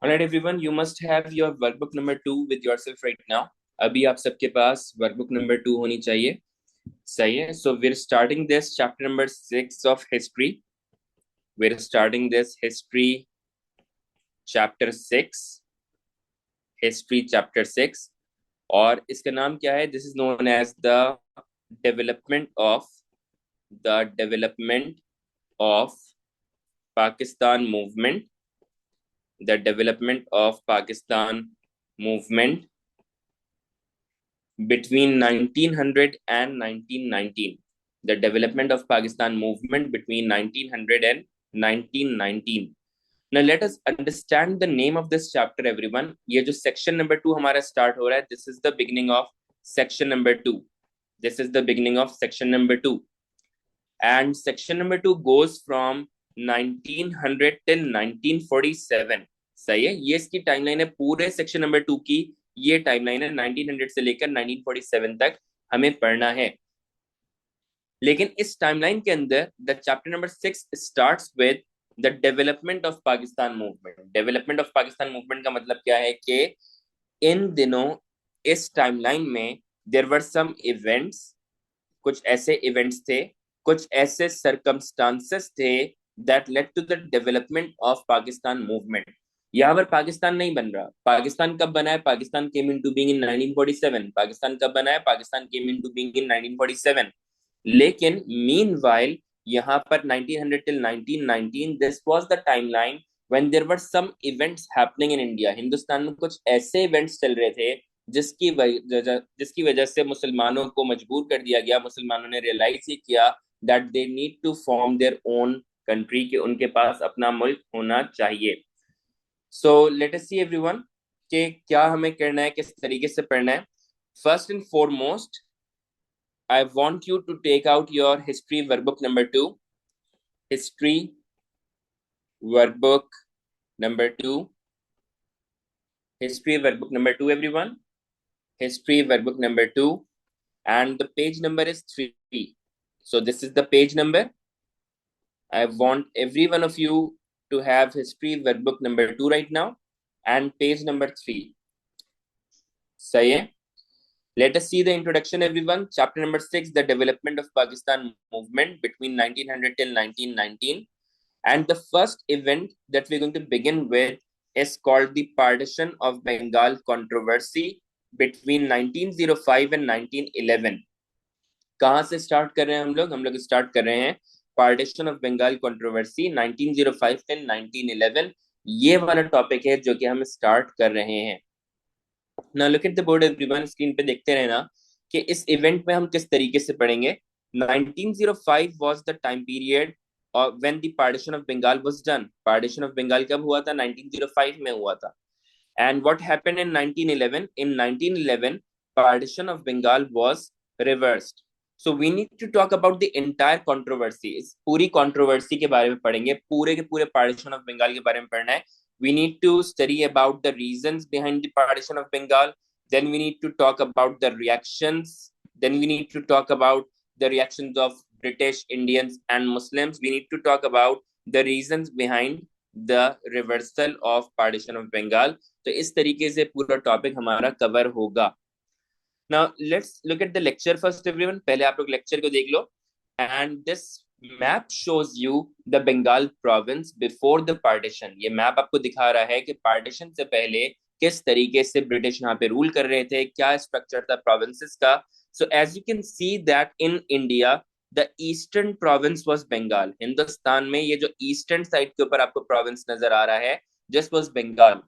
Alright everyone, you must have your workbook number 2 with yourself right now. अभी आप सबके पास workbook number 2 होनी चाहिए. सही है. So we're starting this chapter number 6 of history. We're starting this history chapter 6. History chapter 6. और इसका नाम क्या है? This is known as the development of development of Pakistan movement. The development of Pakistan movement between 1900 and 1919. The development of Pakistan movement between 1900 and 1919. Now let us understand the name of this chapter, everyone. ये जो section number 2 हमारा start हो रहा है, this is the beginning of section number 2. This is the beginning of section number 2. And section number 2 goes from 1900 till 1947. सही है. ये इसकी टाइमलाइन है पूरे सेक्शन नंबर 2 की. ये टाइमलाइन है 1900 से लेकर 1947 तक हमें पढ़ना है. लेकिन इस टाइमलाइन के अंदर the chapter number 6 starts with the development of Pakistan movement. Development of Pakistan movement का मतलब क्या है कि इन दिनों इस टाइमलाइन में देयर वर सम इवेंट्स. कुछ ऐसे इवेंट्स थे, कुछ ऐसे सर्कमस्टांसेस थे that led to the development of Pakistan movement. यहाँ पर पाकिस्तान नहीं बन रहा. पाकिस्तान कब बना है? Pakistan came into being in 1947. Pakistan कब बना है? Pakistan came into being in 1947. लेकिन मीनवाइल यहाँ पर 1900 till 1919 this was the timeline when there were some events happening in India. Hindustan में कुछ ऐसे इवेंट्स चल रहे थे जिसकी वजह से मुसलमानों को मजबूर कर दिया गया. मुसलमानों ने रियलाइज ये किया that they need to form their own country, कि उनके पास अपना मुल्क होना चाहिए. So let us see everyone कि क्या हमें करना है, किस तरीके से पढ़ना है. First and foremost I want you to take out your history workbook number 2. History workbook number 2. History workbook number 2, everyone. History workbook number 2. And the page number is 3. So this is the page number. I want every one of you to have history workbook number 2 right now. And page number 3. सही है. Let us see the introduction, everyone. Chapter number 6, the development of Pakistan movement between 1900 till 1919. And the first event that we're going to begin with is called the Partition of Bengal controversy between 1905 and 1911. कहाँ से start कर रहे हैं हम लोग start कर रहे हैं partition of Bengal controversy 1905 till 1911. ये वाला टॉपिक है जो कि हम स्टार्ट कर रहे हैं. Now look at the board, everyone. Screen पे देखते रहना कि इस इवेंट में हम किस तरीके से पढ़ेंगे. 1905 was the time period when the partition of Bengal was done. Partition of Bengal कब हुआ था? 1905 में हुआ था. And what happened in 1911? In 1911, partition of Bengal was reversed. So we need to talk about the entire controversy. इस पूरी controversy के बारे में पढ़ेंगे. पूरे के पूरे partition of Bengal के बारे में पढ़ना है. We need to study about the reasons behind the partition of Bengal. Then we need to talk about the reactions. Then we need to talk about the reactions of British, Indians, and Muslims. We need to talk about the reasons behind the reversal of partition of Bengal. तो इस तरीके से पूरा topic हमारा cover होगा. Now let's look at the lecture first, everyone. पहले आप लोग लेक्चर को देख लो. And this map shows you the Bengal province before the partition. ये मैप आपको दिखा रहा है कि पार्टीशन से पहले किस तरीके से ब्रिटिश यहाँ पे रूल कर रहे थे, क्या स्ट्रक्चर था प्रोविंसेस का. So as you can see that in India the eastern province was Bengal. Hindustan में ये जो ईस्टर्न साइड के ऊपर आपको प्रोविंस नजर आ रहा है, just was Bengal.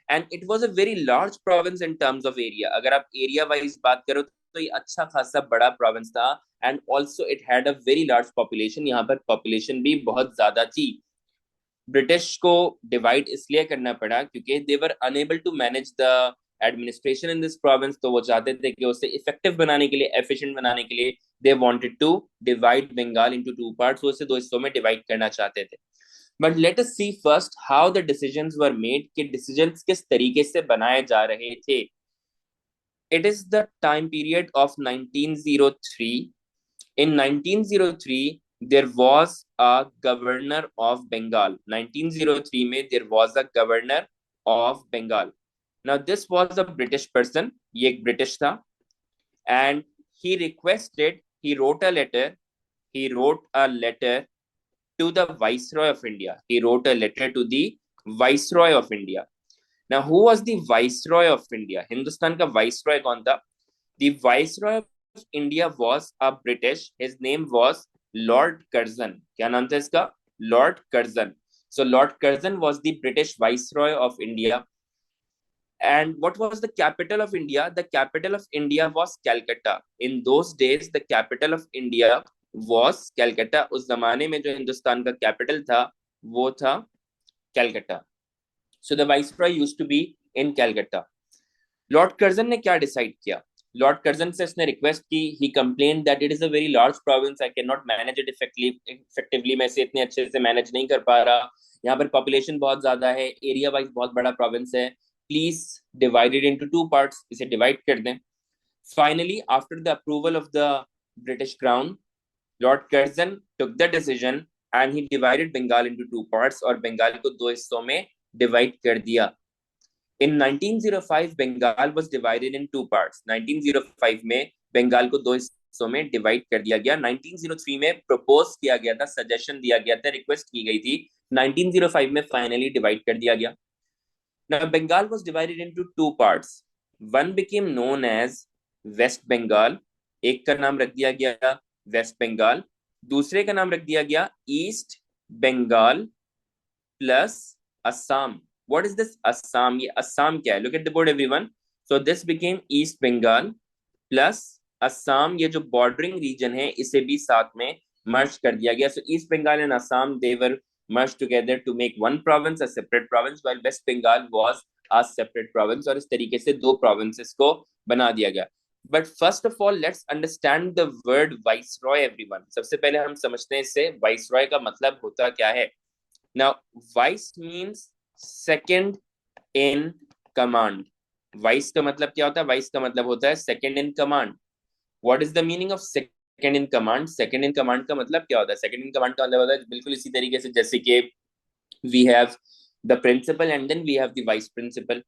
And it was a very large province in terms of area. अगर आप एरिया वाइज बात करो तो ये अच्छा खासा बड़ा प्रोविंस था. And also it had a very large population. यहाँ पर पॉपुलेशन भी बहुत ज्यादा थी. ब्रिटिश को डिवाइड इसलिए करना पड़ा क्योंकि they were unable to manage the administration in this province. तो वो चाहते थे कि उसे इफेक्टिव बनाने के लिए, एफिशिएंट बनाने के लिए they wanted to divide Bengal into two parts. उसे दो हिस्सों में डिवाइड करना चाहते थे. But let us see first how the decisions were made, कि डिसीजंस किस तरीके से बनाए जा रहे थे. It is the time period of 1903. In 1903, there was a governor of Bengal. 1903 में there was a governor of Bengal. Now this was a British person, ये एक British था, and he wrote a letter to the Viceroy of India. He wrote a letter to the Viceroy of India. Now, who was the Viceroy of India? Hindustan का Viceroy कौन था? The Viceroy of India was a British. His name was Lord Curzon. क्या नाम था इसका? Lord Curzon. So Lord Curzon was the British Viceroy of India. And what was the capital of India? The capital of India was Calcutta. In those days, the capital of India was Calcutta. उस जमाने में जो हिंदुस्तान का capital था वो था Calcutta. So the viceroy used to be in Calcutta. Lord Curzon ने क्या decide किया? Lord Curzon से उसने request की. He complained that it is a very large province. I cannot manage it effectively. मैं इसे इतने अच्छे से manage नहीं कर पा रहा. यहाँ पर population बहुत ज़्यादा है. Area wise बहुत बड़ा province है. Please divide it into two parts. इसे divide कर दें. Finally, after the approval of the British Crown, Lord Curzon took the decision and he divided Bengal into two parts और बंगाल को दो हिस्सों में divide कर दिया. In 1905, Bengal was divided in two parts. 1905 में बंगाल को दो हिस्सों में divide कर दिया गया. 1903 में propose किया गया था, suggestion दिया गया था, request की गई थी. 1905 में finally divide कर दिया गया. Now, Bengal was divided into two parts. One became known as West Bengal. एक का नाम रख दिया गया West Bengal. दूसरे का नाम रख दिया गया East Bengal plus Assam. What is this Assam? ये Assam क्या है? Look at the board, everyone. So this became East Bengal plus Assam. ये जो bordering region है इसे भी साथ में merge कर दिया गया. So East Bengal and Assam, they were merged together to make one province, a separate province, while West Bengal was a separate province. और इस तरीके से दो provinces को बना दिया गया. But first of all, let's understand the word viceroy, everyone. सबसे पहले हम समझते हैं इससे viceroy का मतलब होता क्या है. Now, vice means second in command. Vice का मतलब क्या होता है? Vice का मतलब होता है second in command. What is the meaning of second in command? Second in command का मतलब क्या होता है? Second in command का मतलब होता है बिल्कुल इसी तरीके से जैसे कि we have the principal and then we have the vice principal.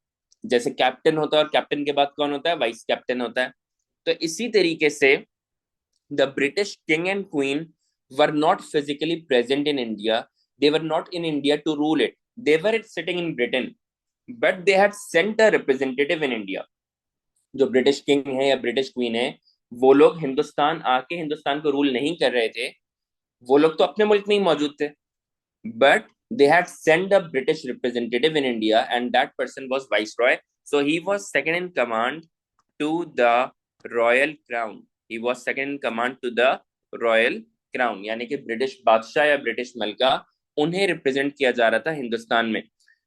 जैसे कैप्टन होता है और कैप्टन के बाद कौन होता है? वाइस कैप्टन होता है. तो इसी तरीके से the British king and queen were not physically present in India. They were not in India to rule it. They were sitting in Britain, but they had sent a representative in India. जो British king है या British queen है वो लोग हिंदुस्तान आके हिंदुस्तान को rule नहीं कर रहे थे. वो लोग तो अपने मुल्क में ही मौजूद थे, but they had sent a British representative in India and that person was Viceroy. So he was second in command to the royal crown. He was second in command to the royal crown. यानी कि British बादशाह या British मलका उन्हें represent किया जा रहा था हिंदुस्तान में.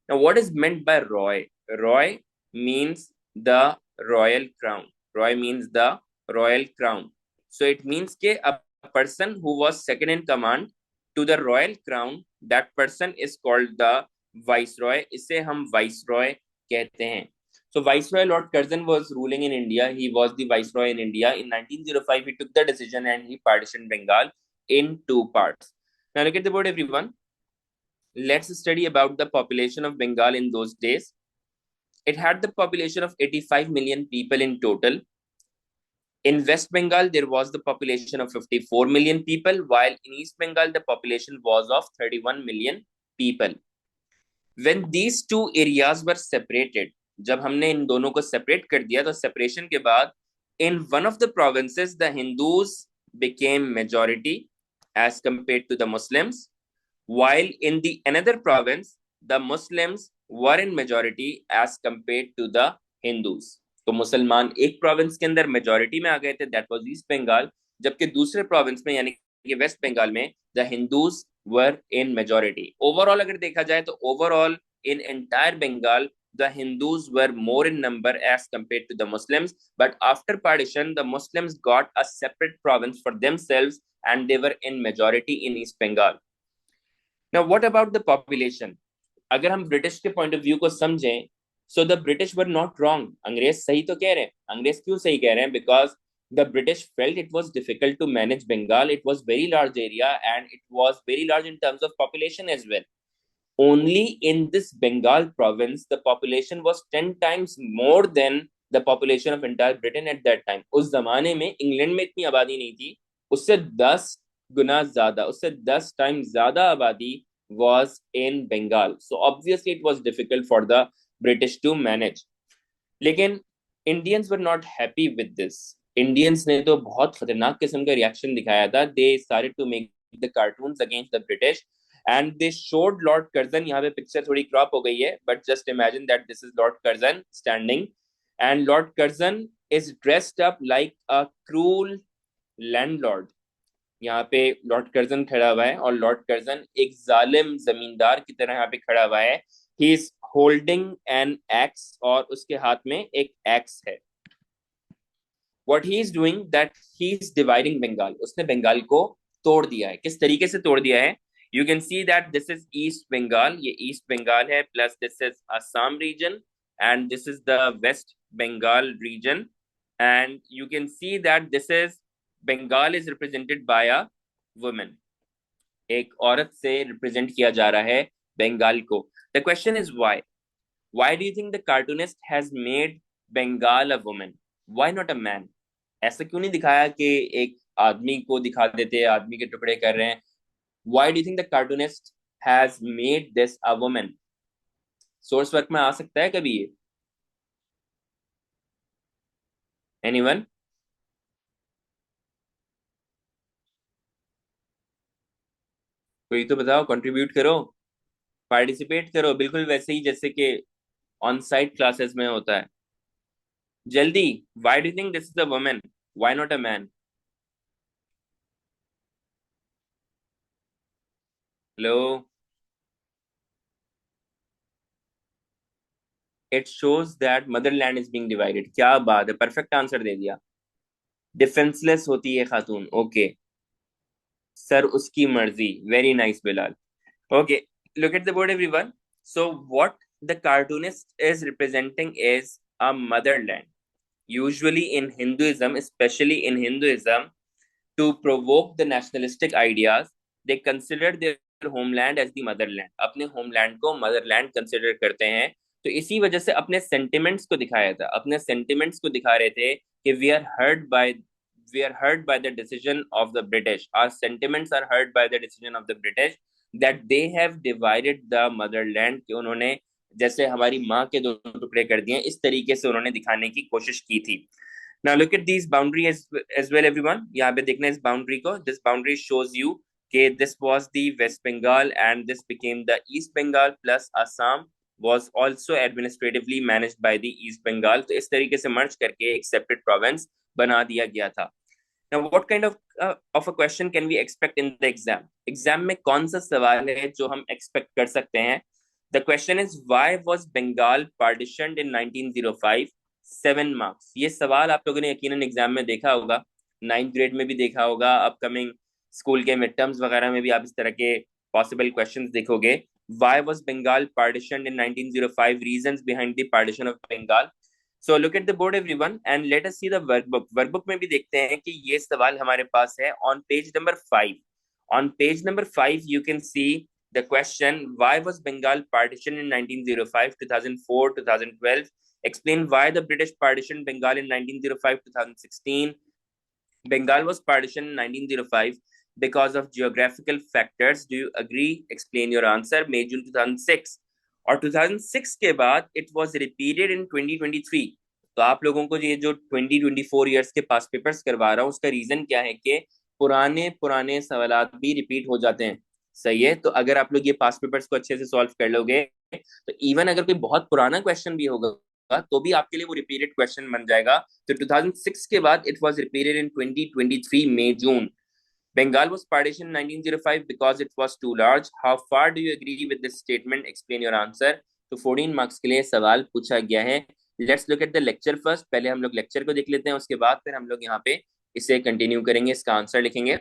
Now what is meant by roy? Roy means the royal crown. Roy means the royal crown. So it means कि a person who was second in command to the royal crown, that person is called the viceroy. इसे हम viceroy कहते हैं. So Viceroy Lord Curzon was ruling in India. He was the Viceroy in India. In 1905, he took the decision and he partitioned Bengal in two parts. Now look at the board, everyone. Let's study about the population of Bengal in those days. It had the population of 85 million people in total. In West Bengal, there was the population of 54 million people, while in East Bengal, the population was of 31 million people. When these two areas were separated, जब हमने इन दोनों को separate कर दिया तो separation के बाद in one of the provinces the Hindus became majority as compared to the Muslims, while in the another province the Muslims were in majority as compared to the Hindus. तो मुसलमान एक province के अंदर majority में आ गए थे, that was east Bengal, जबकि दूसरे प्रोविंस में यानी कि वेस्ट बंगाल में the Hindus were in majority. Overall अगर देखा जाए तो overall in entire Bengal, the Hindus were more in number as compared to the Muslims. But after partition, the Muslims got a separate province for themselves and they were in majority in East Bengal. Now, what about the population? अगर हम British के point of view को समझें, so the British were not wrong. अंग्रेज सही तो कह रहे हैं. अंग्रेज क्यों सही कह रहे हैं? Because the British felt it was difficult to manage Bengal. It was very large area and it was very large in terms of population as well. only in this Bengal province the population was 10 times more than the population of entire Britain at that time. उस जमाने में England में इतनी आबादी नहीं थी, उससे 10 गुना ज्यादा, उससे 10 टाइम ज्यादा आबादी was in Bengal. So obviously it was difficult for the British to manage. लेकिन Indians were not happy with this. Indians ने तो बहुत खतरनाक किस्म का रिएक्शन दिखाया था. They started to make the cartoons against the British and they showed Lord Curzon. यहाँ पे पिक्चर थोड़ी क्रॉप हो गई है, but just imagine that this is Lord Curzon standing, and Lord Curzon is dressed up like a cruel landlord. यहाँ पे Lord Curzon खड़ा हुआ है और लॉर्ड कर्जन एक जालिम जमींदार की तरह यहाँ पे खड़ा हुआ है. He is holding an axe और उसके हाथ में एक एक्स है. What he is doing that he is dividing Bengal. उसने बंगाल को तोड़ दिया है. किस तरीके से तोड़ दिया है? You can see that this is east Bengal. ये ईस्ट बंगाल है, plus this is Assam region and this is the west Bengal region. And you can see that this is Bengal is represented by a woman. एक औरत से रिप्रेजेंट किया जा रहा है बंगाल को. The question is why. Why do you think the cartoonist has made Bengal a woman? Why not a man? ऐसा क्यों नहीं दिखाया कि एक आदमी को दिखा देते, आदमी के टुकड़े कर रहे हैं? Why do you think the cartoonist has made this a woman? Source work में आ सकता है कभी ये? Anyone? कोई तो बताओ, कंट्रीब्यूट करो, पार्टिसिपेट करो, बिल्कुल वैसे ही जैसे कि ऑन साइट क्लासेस में होता है. जल्दी. Why do you think this is a woman? Why not a man? Hello. It shows that Motherland is being divided. क्या बात है, परफेक्ट आंसर दे दिया. डिफेंसलेस होती है खातून. ओके, सर उसकी मर्जी. Very nice Bilal. Okay, look at the board everyone. So what the cartoonist is representing is a motherland. Usually in Hinduism, especially in Hinduism, to provoke the nationalistic ideas, they consider their homeland as the motherland. अपने homeland को motherland consider करते हैं. तो इसी वजह से अपने sentiments को दिखाया था. अपने sentiments को दिखा रहे थे कि we are hurt by the decision of the British. Our sentiments are hurt by the decision of the British that they have divided the motherland. कि उन्होंने जैसे हमारी माँ के दो टुकड़े कर दिए, इस तरीके से उन्होंने दिखाने की कोशिश की थी. Now look at these boundary as well everyone. यहाँ पे देखना इस boundary को. This boundary shows you कि this was the West Bengal and this became the East Bengal, plus Assam was also administratively managed by the East Bengal. तो इस तरीके से merge करके एक separate province बना दिया गया था. Now what kind of a question can we expect in the exam? Exam में कौन सा सवाल है जो हम expect कर सकते हैं? The question is, why was Bengal partitioned in 1905? 7 marks. ये सवाल आप लोगों ने यकीनन एग्जाम में देखा होगा, 9th ग्रेड में भी देखा होगा, अपकमिंग स्कूल के मिड टर्म्स वगैरह में भी आप इस तरह के पॉसिबल क्वेश्चंस देखोगे. Why was Bengal partitioned in 1905? Reasons behind the partition of Bengal. So look at the board everyone and let us see the workbook. Workbook में भी देखते हैं कि ये सवाल हमारे पास है on page number 5. On page number 5 you can see the question, why was Bengal partitioned in 1905, 2004, 2012? Explain why the British partitioned Bengal in 1905, 2016. Bengal was partitioned in 1905 because of geographical factors. Do you agree? Explain your answer. May June 2006. और 2006 के बाद it was repeated in 2023. तो आप लोगों को ये जो 2024 years के पास पेपर्स करवा रहा हूँ, उसका रीजन क्या है कि पुराने पुराने सवालात भी रिपीट हो जाते हैं. सही है. तो अगर आप लोग ये पास पेपर्स को अच्छे से सॉल्व कर लोगे, तो इवन अगर कोई बहुत पुराना क्वेश्चन भी होगा तो भी आपके लिए वो रिपीटेड क्वेश्चन बन जाएगा. तो 2006 के बाद it was repeated in 2023 May June. Bengal was partitioned in 1905 because it was too large. How far do you agree with this statement? Explain your answer. तो 14 मार्क्स के लिए सवाल पूछा गया है. Let's look at the lecture first. पहले हम लोग लेक्चर को देख लेते हैं, उसके बाद फिर हम लोग यहाँ पे इसे कंटिन्यू करेंगे, इसका आंसर लिखेंगे.